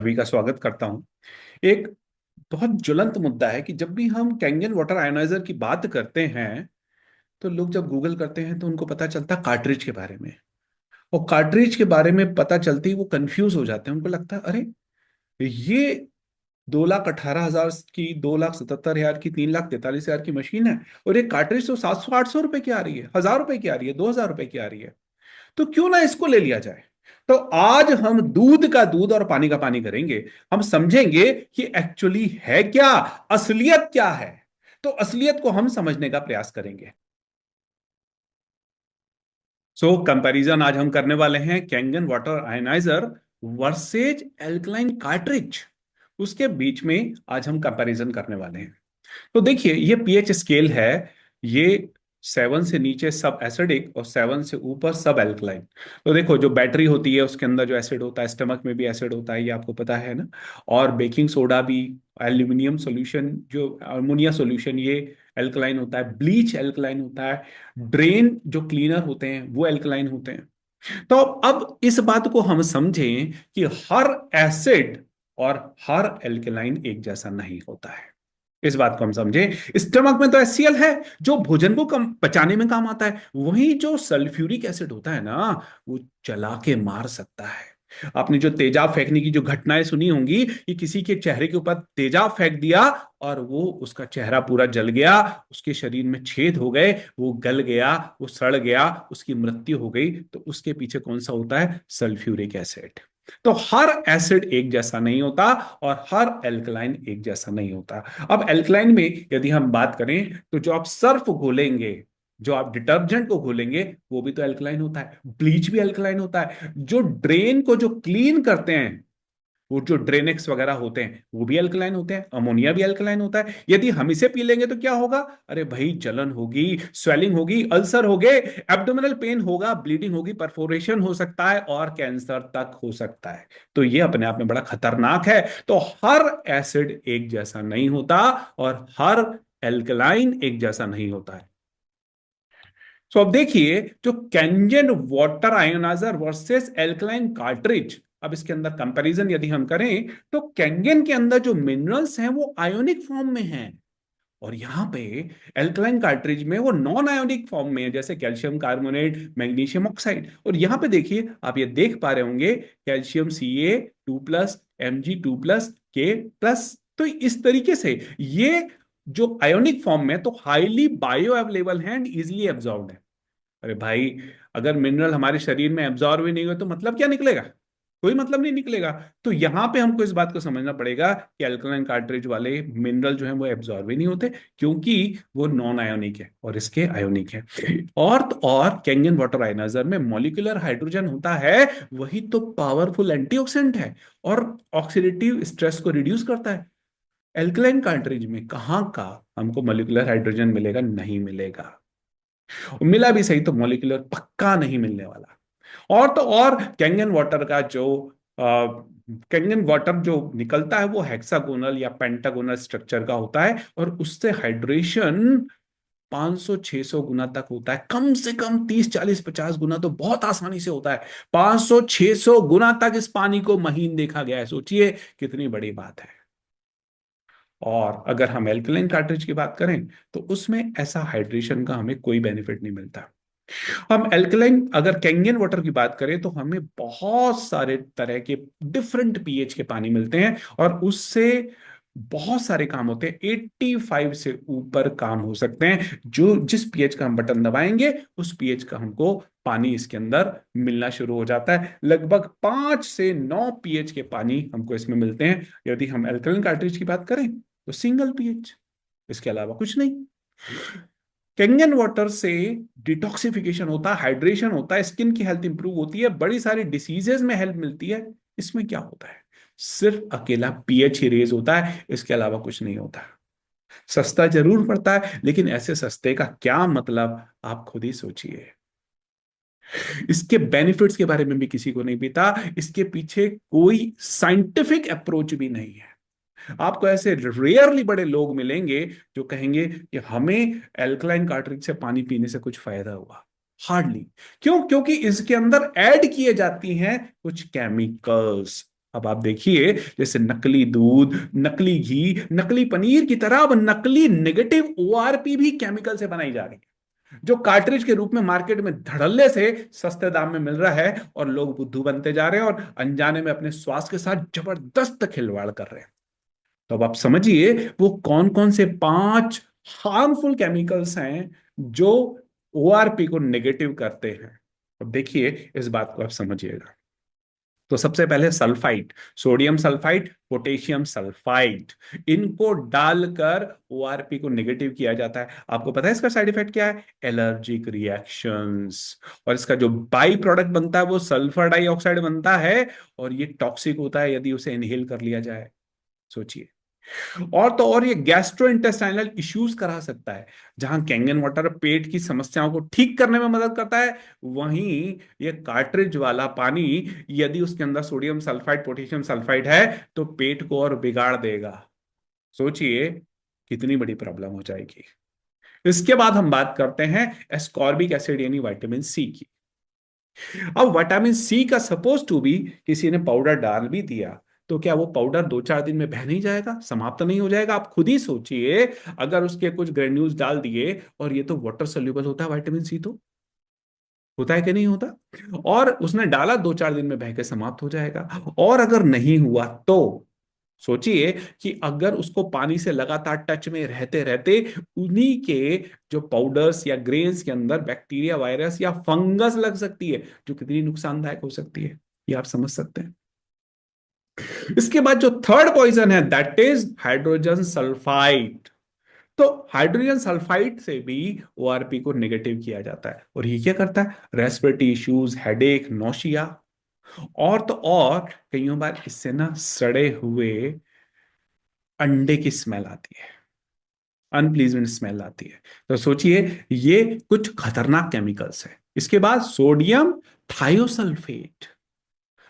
सभी का स्वागत करता हूं। एक बहुत ज्वलंत मुद्दा है कि जब भी हम कैंगन वाटर आयोनाइजर की बात करते हैं तो लोग जब गूगल करते हैं तो उनको पता चलता है कार्ट्रिज के बारे में। और कार्ट्रिज के बारे में पता चलते ही वो कंफ्यूज हो जाते हैं। उनको लगता है अरे ये 2,18,000 की, 2,77,000 की, 3,43,000 की मशीन है और ये कार्ट्रिज तो 700-800 रुपए की आ रही है, 1,000 रुपए की आ रही है, 2,000 रुपए की आ रही है। तो क्यों ना इसको ले लिया जाए। तो आज हम दूध का दूध और पानी का पानी करेंगे। हम समझेंगे कि एक्चुअली है क्या, असलियत क्या है। तो असलियत को हम समझने का प्रयास करेंगे। कंपैरिजन आज हम करने वाले हैं Kangen water ioniser versus alkaline cartridge. उसके बीच में आज हम कंपैरिजन करने वाले हैं। तो देखिए, ये पीएच स्केल है। ये 7 से नीचे सब एसिडिक और 7 से ऊपर सब एल्कलाइन। तो देखो, जो बैटरी होती है उसके अंदर जो एसिड होता है, स्टमक में भी एसिड होता है, ये आपको पता है ना। और बेकिंग सोडा भी, एल्यूमिनियम सॉल्यूशन, जो अमोनिया सॉल्यूशन, ये एल्कलाइन होता है। ब्लीच एल्कलाइन होता है। ड्रेन जो क्लीनर होते हैं वो एल्कलाइन होते हैं। तो अब इस बात को हम समझें कि हर एसिड और हर एल्कलाइन एक जैसा नहीं होता है। इस बात को हम समझें। स्टमक में तो HCl है जो भोजन को कम पचाने में काम आता है। वहीं जो सल्फ्यूरिक एसिड होता है ना, वो जला के मार सकता है। आपने जो तेजाब फेंकने की जो घटनाएं सुनी होंगी कि किसी के चेहरे के ऊपर तेजाब फेंक दिया और वो उसका चेहरा पूरा जल गया, उसके शरीर में छेद हो गए, वो गल गया, वो सड़ गया, उसकी मृत्यु हो गई। तो उसके पीछे कौन सा होता है? Sulphuric acid. तो हर एसिड एक जैसा नहीं होता और हर एल्कलाइन एक जैसा नहीं होता। अब एल्कलाइन में यदि हम बात करें तो जो आप सर्फ घोलेंगे, जो आप डिटर्जेंट को घोलेंगे, वो भी तो एल्कलाइन होता है। ब्लीच भी एल्कलाइन होता है। जो ड्रेन को जो क्लीन करते हैं, वो जो ड्रेनेक्स वगैरह होते हैं, वो भी अल्कलाइन होते हैं। अमोनिया भी अल्कलाइन होता है। यदि हम इसे पी लेंगे तो क्या होगा? अरे भाई, जलन होगी, स्वेलिंग होगी, अल्सर हो गए, एब्डोमिनल पेन होगा, ब्लीडिंग होगी, परफोरेशन हो सकता है और कैंसर तक हो सकता है। तो ये अपने आप में बड़ा खतरनाक है। तो हर एसिड एक जैसा नहीं होता और हर एल्कलाइन एक जैसा नहीं होता है। अब देखिए, जो Kangen water ionizer versus alkaline cartridge, अब इसके अंदर कंपैरिजन यदि हम करें तो कैंगन के अंदर जो मिनरल्स हैं वो आयोनिक फॉर्म में हैं और यहाँ पे एल्कलाइन कार्ट्रिज में वो नॉन आयोनिक फॉर्म में है, जैसे कैल्शियम कार्बोनेट, मैग्नीशियम ऑक्साइड। और यहाँ पे देखिए, आप ये देख पा रहे होंगे, कैल्शियम Ca2+, Mg2+, K+। तो इस तरीके से ये जो आयोनिक फॉर्म में, तो हाईली बायो अवेलेबल है एंड इजिली एब्जॉर्ब्ड है। अरे भाई, अगर मिनरल हमारे शरीर में एब्जॉर्ब ही नहीं हो तो मतलब क्या निकलेगा? कोई मतलब नहीं निकलेगा। तो यहां पे हमको इस बात को समझना पड़ेगा कि अल्कलाइन कार्ट्रिज वाले मिनरल जो है वो एब्जॉर्ब ही नहीं होते, क्योंकि वो नॉन आयोनिक है और इसके आयोनिक है। और तो और कैंगन वाटर आयनाइजर में मॉलिक्यूलर हाइड्रोजन होता है, वही तो पावरफुल एंटीऑक्सीडेंट है और ऑक्सीडेटिव स्ट्रेस को रिड्यूस करता है। एल्कलाइन कार्ट्रिज में कहाँ का हमको मॉलिक्यूलर हाइड्रोजन मिलेगा? नहीं मिलेगा। मिला भी सही तो मॉलिक्यूलर पक्का नहीं मिलने वाला। और तो और कैंगन वाटर का जो कैंगन वाटर जो निकलता है वो हेक्सागोनल या पेंटागोनल स्ट्रक्चर का होता है और उससे हाइड्रेशन 500-600 गुना तक होता है। कम से कम 30-40-50 गुना तो बहुत आसानी से होता है। 500-600 गुना तक इस पानी को महीन देखा गया है। सोचिए कितनी बड़ी बात है। और अगर हम एल्कलाइन कार्ट्रिज की बात करें तो उसमें ऐसा हाइड्रेशन का हमें कोई बेनिफिट नहीं मिलता। हम एल्कलाइन अगर कैंगन वाटर की बात करें तो हमें बहुत सारे तरह के डिफरेंट पीएच के पानी मिलते हैं और उससे बहुत सारे काम होते हैं। 85 से ऊपर काम हो सकते हैं। जो जिस पीएच का हम बटन दबाएंगे उस पीएच का हमको पानी इसके अंदर मिलना शुरू हो जाता है। लगभग 5 से 9 पीएच के पानी हमको इसमें मिलते हैं। यदि हम एल्कलाइन कार्ट्रिज की बात करें तो सिंगल पीएच, इसके अलावा कुछ नहीं। कैंगन वाटर से डिटॉक्सिफिकेशन होता है, हाइड्रेशन होता है, स्किन की हेल्थ इंप्रूव होती है, बड़ी सारी डिसीजेस में हेल्प मिलती है। इसमें क्या होता है? सिर्फ अकेला पीएच ही रेज होता है, इसके अलावा कुछ नहीं होता। सस्ता जरूर पड़ता है, लेकिन ऐसे सस्ते का क्या मतलब, आप खुद ही सोचिए। इसके बेनिफिट्स के बारे में भी किसी को नहीं पता। इसके पीछे कोई साइंटिफिक अप्रोच भी नहीं है। आपको ऐसे रेयरली बड़े लोग मिलेंगे जो कहेंगे कि हमें एल्कलाइन कार्ट्रिज से पानी पीने से कुछ फायदा हुआ। हार्डली। क्यों? क्योंकि इसके अंदर ऐड किए जाती हैं कुछ केमिकल्स। अब आप देखिए, जैसे नकली दूध, नकली घी, नकली पनीर की तरह अब नकली नेगेटिव ओआरपी भी केमिकल से बनाई जा रही है, जो कार्ट्रिज के रूप में मार्केट में धड़ल्ले से सस्ते दाम में मिल रहा है, और लोग बुद्धू बनते जा रहे हैं और अनजाने में अपने स्वास्थ्य के साथ जबरदस्त खिलवाड़ कर रहे हैं। तो अब आप समझिए वो कौन कौन से 5 हार्मफुल केमिकल्स हैं जो ओआरपी को नेगेटिव करते हैं। अब देखिए इस बात को आप समझिएगा। तो सबसे पहले sulphide, sodium sulphide, potassium sulphide, इनको डालकर ओआरपी को नेगेटिव किया जाता है। आपको पता है इसका साइड इफेक्ट क्या है? Allergic reactions. और इसका जो बाई प्रोडक्ट बनता है वो सल्फर डाइऑक्साइड बनता है, और ये टॉक्सिक होता है यदि उसे इनहेल कर लिया जाए। सोचिए। और तो और ये गैस्ट्रो इंटेस्टाइनल इश्यूज करा सकता है। जहां कैंगन वाटर पेट की समस्याओं को ठीक करने में मदद करता है, वहीं ये कार्ट्रिज वाला पानी यदि उसके अंदर सोडियम सल्फाइड, पोटेशियम सल्फाइड है, तो पेट को और बिगाड़ देगा। सोचिए कितनी बड़ी प्रॉब्लम हो जाएगी। इसके बाद हम बात करते हैं एस्कॉर्बिक एसिड यानी विटामिन सी की। अब विटामिन सी का सपोज टू बी किसी ने पाउडर डाल भी दिया, तो क्या वो पाउडर 2-4 दिन में बह नहीं जाएगा, समाप्त नहीं हो जाएगा? आप खुद ही सोचिए, अगर उसके कुछ ग्रेन्यूल्स डाल दिए, और ये तो वाटर सोल्यूबल होता है विटामिन सी, तो होता है कि नहीं होता, और उसने डाला 2-4 दिन में बह के समाप्त हो जाएगा। और अगर नहीं हुआ तो सोचिए कि अगर उसको पानी से लगातार टच में रहते रहते उन्हीं के जो पाउडर्स या ग्रेन्स के अंदर बैक्टीरिया, वायरस या फंगस लग सकती है, जो कितनी नुकसानदायक हो सकती है, ये आप समझ सकते हैं। इसके बाद जो थर्ड पॉइजन है दैट इज हाइड्रोजन सल्फाइड। तो हाइड्रोजन सल्फाइड से भी ओआरपी को नेगेटिव किया जाता है, और ये क्या करता है? रेस्पिरेटरी इश्यूज, हेडेक, नौशिया, और तो और कई बार इससे ना सड़े हुए अंडे की स्मेल आती है, अनप्लीजेंट स्मेल आती है। तो सोचिए ये कुछ खतरनाक केमिकल्स है। इसके बाद सोडियम थायोसल्फेट।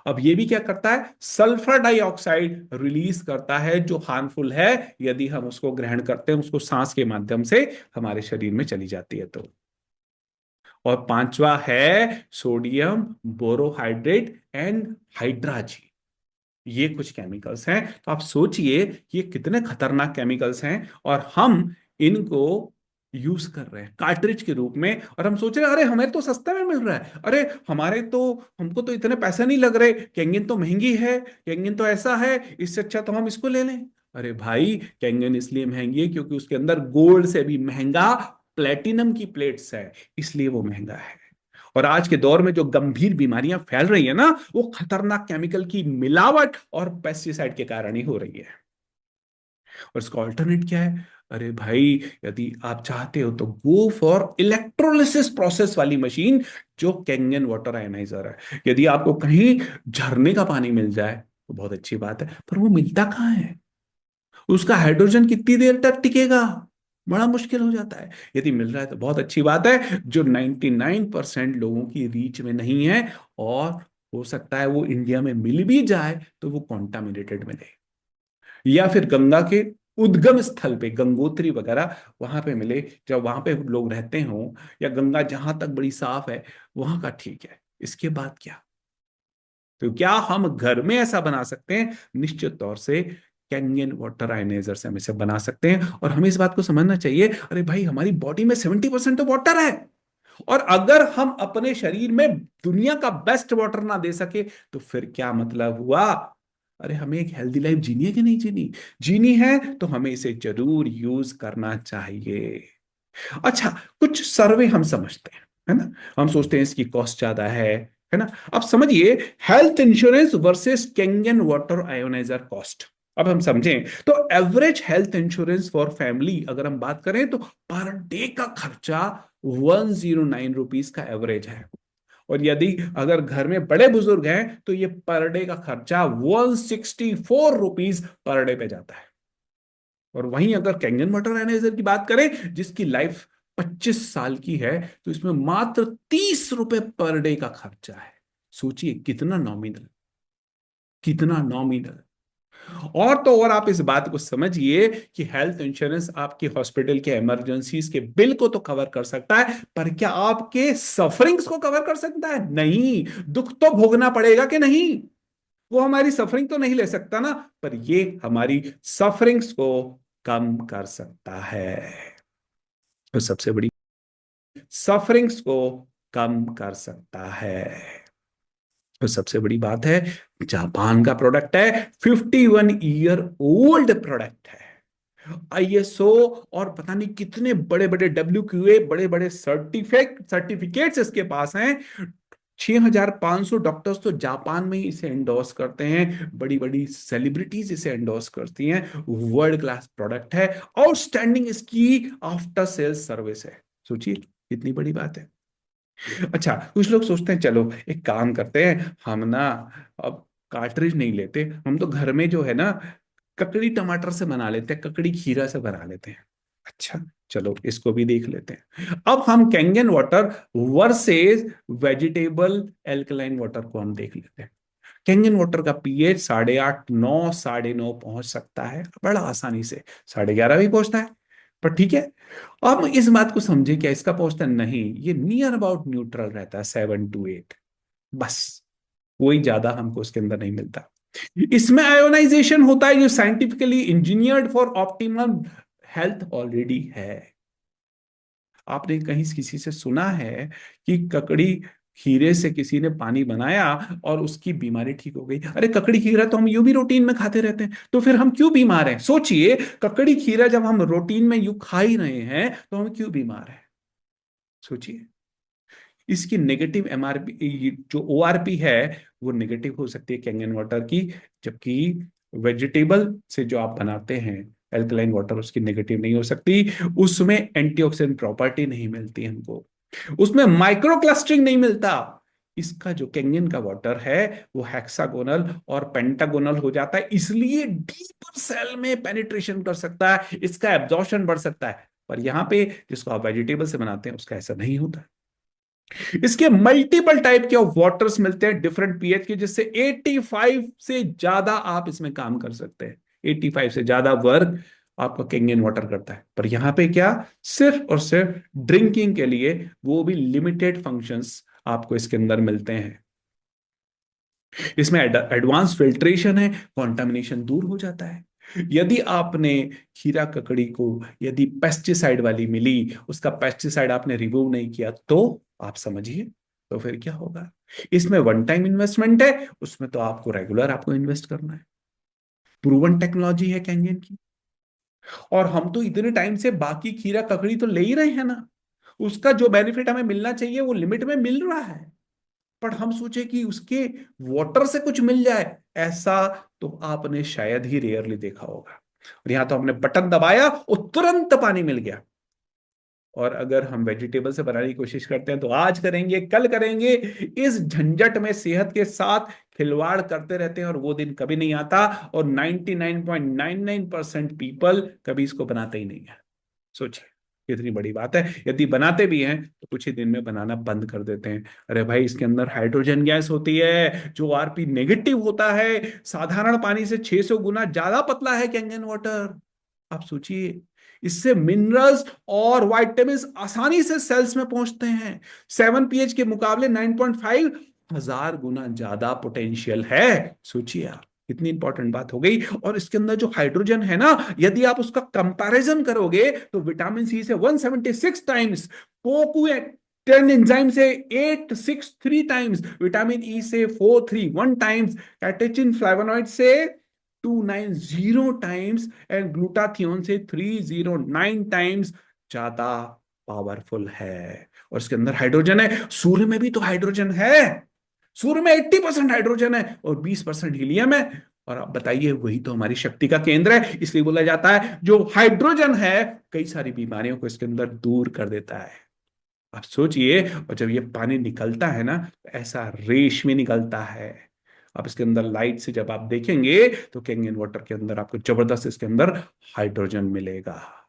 अब ये भी क्या करता है? सल्फर डाइऑक्साइड रिलीज करता है, जो हार्मफुल है यदि हम उसको ग्रहण करते हैं, उसको सांस के माध्यम से हमारे शरीर में चली जाती है तो। और पांचवा है सोडियम बोरोहाइड्रेट एंड हाइड्राजी। ये कुछ केमिकल्स हैं। तो आप सोचिए कि ये कितने खतरनाक केमिकल्स हैं, और हम इनको यूज कर रहे हैं कार्ट्रिज के रूप में, और हम सोच रहे हैं अरे हमें तो सस्ते में मिल रहा है, अरे हमारे तो, हमको तो इतने पैसे नहीं लग रहे, कैंगिन तो महंगी है, कैंगिन तो ऐसा है, इससे अच्छा तो हम इसको ले लें। अरे भाई, कैंगिन इसलिए महंगी है क्योंकि उसके अंदर गोल्ड से भी महंगा प्लेटिनम की प्लेट्स है, इसलिए वो महंगा है। और आज के दौर में जो गंभीर बीमारियां फैल रही है ना, वो खतरनाक केमिकल की मिलावट और पेस्टिसाइड के कारण ही हो रही है। और इसका ऑल्टरनेट क्या है? अरे भाई, यदि आप चाहते हो तो गो फॉर इलेक्ट्रोलिसिस प्रोसेस वाली मशीन, जो कैंगन वाटर आयनाइजर है। यदि आपको कहीं झरने का पानी मिल जाए तो बहुत अच्छी बात है, पर वो मिलता कहाँ है? उसका हाइड्रोजन कितनी देर तक टिकेगा? बड़ा मुश्किल हो जाता है। यदि मिल रहा है तो बहुत अच्छी बात है, जो 99% लोगों की रीच में नहीं है। और हो सकता है वो इंडिया में मिल भी जाए तो वो कॉन्टामिनेटेड मिले, या फिर गंगा के उद्गम स्थल पे, गंगोत्री वगैरह वहां पे मिले, जब वहां पे लोग रहते हों, या गंगा जहां तक बड़ी साफ है वहां का ठीक है। इसके बाद क्या? तो क्या हम घर में ऐसा बना सकते हैं? निश्चित तौर से कैंगन वाटर आयनाइजर से हम इसे बना सकते हैं। और हमें इस बात को समझना चाहिए, अरे भाई हमारी बॉडी में 70% तो वाटर है, और अगर हम अपने शरीर में दुनिया का बेस्ट वाटर ना दे सके तो फिर क्या मतलब हुआ? अरे हमें एक हेल्दी लाइफ जीनी है कि नहीं जीनी? जीनी है तो हमें इसे जरूर यूज करना चाहिए। अच्छा, कुछ सर्वे हम समझते हैं, है ना? हम सोचते हैं इसकी कॉस्ट ज्यादा है ना? अब समझिए, health insurance versus Kangen water ioniser cost. अब हम समझें तो average health insurance for family अगर हम बात करें तो पर डे का खर्चा 109 रुपीज का एवरेज है। और यदि अगर घर में बड़े बुजुर्ग हैं तो ये पर डे का खर्चा 164 रुपीज पर डे पे जाता है। और वहीं अगर कैंगन वाटर एनालाइजर की बात करें जिसकी लाइफ 25 साल की है, तो इसमें मात्र 30 रुपए पर डे का खर्चा है। सोचिए कितना नॉमिनल, कितना नॉमिनल। और तो और आप इस बात को समझिए कि हेल्थ इंश्योरेंस आपके हॉस्पिटल के इमरजेंसीज के बिल को तो कवर कर सकता है, पर क्या आपके सफरिंग्स को कवर कर सकता है? नहीं। दुख तो भोगना पड़ेगा कि नहीं? वो हमारी सफरिंग तो नहीं ले सकता ना, पर ये हमारी सफरिंग्स को कम कर सकता है। तो सबसे बड़ी सफरिंग्स को कम कर सकता है। तो सबसे बड़ी बात है, जापान का प्रोडक्ट है, 51 ईयर ओल्ड प्रोडक्ट है। आईएसओ और पता नहीं कितने बड़े बड़े WQA, बड़े बड़े सर्टिफिकेट्स इसके पास हैं। 6500 डॉक्टर्स तो जापान में ही इसे एंडोर्स करते हैं, बड़ी बड़ी सेलिब्रिटीज इसे एंडोर्स करती हैं। वर्ल्ड क्लास प्रोडक्ट है, आउटस्टैंडिंग इसकी आफ्टर सेल्स सर्विस है। सोचिए कितनी बड़ी बात है। अच्छा, कुछ लोग सोचते हैं चलो एक काम करते हैं हम ना, अब कार्ट्रिज नहीं लेते, हम तो घर में जो है ना ककड़ी टमाटर से बना लेते हैं, ककड़ी खीरा से बना लेते हैं। अच्छा, चलो इसको भी देख लेते हैं। अब हम Kangen water versus vegetable alkaline water को हम देख लेते हैं। कैंगन वाटर का पीएच 8.5, 9, 9.5 पहुंच सकता है बड़ा आसानी से, 11.5 भी पहुंचता है। पर ठीक है, अब इस बात को समझे, क्या इसका पहुंचता नहीं, ये नियर अबाउट न्यूट्रल रहता है, 7 to 8 बस। कोई ज्यादा हमको उसके अंदर नहीं मिलता। इसमें आयोनाइजेशन होता है जो scientifically engineered for optimum health already है। आपने कहीं किसी से सुना है कि ककड़ी खीरे से किसी ने पानी बनाया और उसकी बीमारी ठीक हो गई? अरे ककड़ी खीरा तो हम यूं भी रूटीन में खाते रहते हैं, तो फिर हम क्यों बीमार हैं? सोचिए, ककड़ी खीरा जब हम रूटीन में यूं खा ही रहे हैं तो हम क्यों बीमार हैं? सोचिए। इसकी नेगेटिव MRP, जो ORP है, वो नेगेटिव हो सकती है कैंगन वाटर की। जबकि वेजिटेबल से जो आप बनाते हैं एल्कलाइन वाटर, उसकी नेगेटिव नहीं हो सकती। उसमें एंटीऑक्सीडेंट प्रॉपर्टी नहीं मिलती हमको, उसमें माइक्रो क्लस्टरिंग नहीं मिलता। इसका जो कैंगन का वाटर है वो हेक्सागोनल और पेंटागोनल हो जाता है, इसलिए डीपर सेल में पेनिट्रेशन कर सकता है, इसका एब्जॉर्प्शन बढ़ सकता है। पर यहाँ पे जिसको आप वेजिटेबल से बनाते हैं उसका ऐसा नहीं होता। इसके मल्टीपल टाइप के वाटर्स मिलते हैं डिफरेंट पीएच के, जिससे 85 से ज्यादा आप इसमें काम कर सकते हैं। 85 से ज्यादा वर्क आपका कैंगन वाटर करता है। पर यहां पे क्या, सिर्फ और सिर्फ ड्रिंकिंग के लिए, वो भी लिमिटेड फंक्शंस आपको इसके अंदर मिलते हैं। इसमें एडवांस फिल्ट्रेशन है, कॉन्टामिनेशन दूर हो जाता है। यदि आपने खीरा ककड़ी को यदि पेस्टिसाइड वाली मिली, उसका पेस्टिसाइड आपने रिमूव नहीं किया, तो आप समझिए तो फिर क्या होगा। इसमें वन टाइम इन्वेस्टमेंट है, उसमें तो आपको रेगुलर आपको इन्वेस्ट करना है। प्रूवन टेक्नोलॉजी है कैंगन की। और हम तो इतने टाइम से बाकी खीरा ककड़ी तो ले ही रहे हैं ना, उसका जो बेनिफिट हमें मिलना चाहिए वो लिमिट में मिल रहा है। पर हम सोचे कि उसके वाटर से कुछ मिल जाए, ऐसा तो आपने शायद ही रेयरली देखा होगा। और यहां तो हमने बटन दबाया और तुरंत पानी मिल गया। और अगर हम वेजिटेबल से बनाने की कोशिश करते हैं तो आज करेंगे, कल करेंगे, इस झंझट में सेहत के साथ खिलवाड़ करते रहते हैं और वो दिन कभी नहीं आता। और 99.99% पीपल कभी इसको बनाते ही नहीं है। सोचिए कितनी बड़ी बात है। यदि बनाते भी हैं तो कुछ ही दिन में बनाना बंद कर देते हैं। अरे भाई, इसके अंदर हाइड्रोजन गैस होती है जो RP नेगेटिव होता है। साधारण पानी से 600 गुना ज्यादा पतला है कैंगन वाटर। आप सोचिए, इससे मिनरल्स और वाइटामिन आसानी से सेल्स में पहुंचते हैं। 7 pH के मुकाबले 9.5 हजार गुना ज्यादा पोटेंशियल है। सोचिए आप, कितनी इंपॉर्टेंट बात हो गई। और इसके अंदर जो हाइड्रोजन है ना, यदि आप उसका कंपैरिजन करोगे तो विटामिन सी से 176 टाइम्स, कोकू 10 एंजाइम से 863 टाइम्स, विटामिन ई से 431 टाइम्स, कैटेचिन फ्लेवोनॉइड से 290 टाइम्स एंड ग्लूटाथियोन से 309 टाइम्स ज्यादा पावरफुल है। और इसके अंदर हाइड्रोजन है। सूर्य में भी तो हाइड्रोजन है। सूर्य में 80% हाइड्रोजन है और 20% हीलियम है। और आप बताइए, वही तो हमारी शक्ति का केंद्र है। इसलिए बोला जाता है जो हाइड्रोजन है कई सारी बीमारियों को इसके अंदर दूर कर देता है। आप सोचिए, और जब ये पानी निकलता है ना तो ऐसा रेशमी निकलता है। आप इसके अंदर लाइट से जब आप देखेंगे तो कैंगन वाटर के अंदर आपको जबरदस्त इसके अंदर हाइड्रोजन मिलेगा।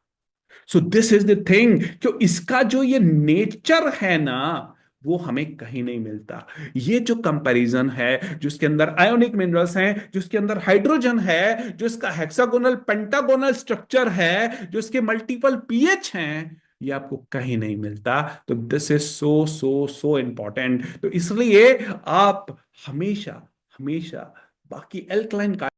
So this is the thing, क्यों इसका जो ये नेचर है ना, वो हमें कहीं नहीं मिलता। ये जो कंपैरिजन है, जिसके अंदर आयोनिक मिनरल्स हैं, जिसके अंदर हाइड्रोजन है, जो इसका हेक्सागोनल पेंटागोनल स्ट्रक्चर है, जो इसके मल्टीपल पीएच हैं, ये आपको कहीं नहीं मिलता। तो this is so so so important. तो इसलिए आप हमेशा हमेशा बाकी एल्कलाइन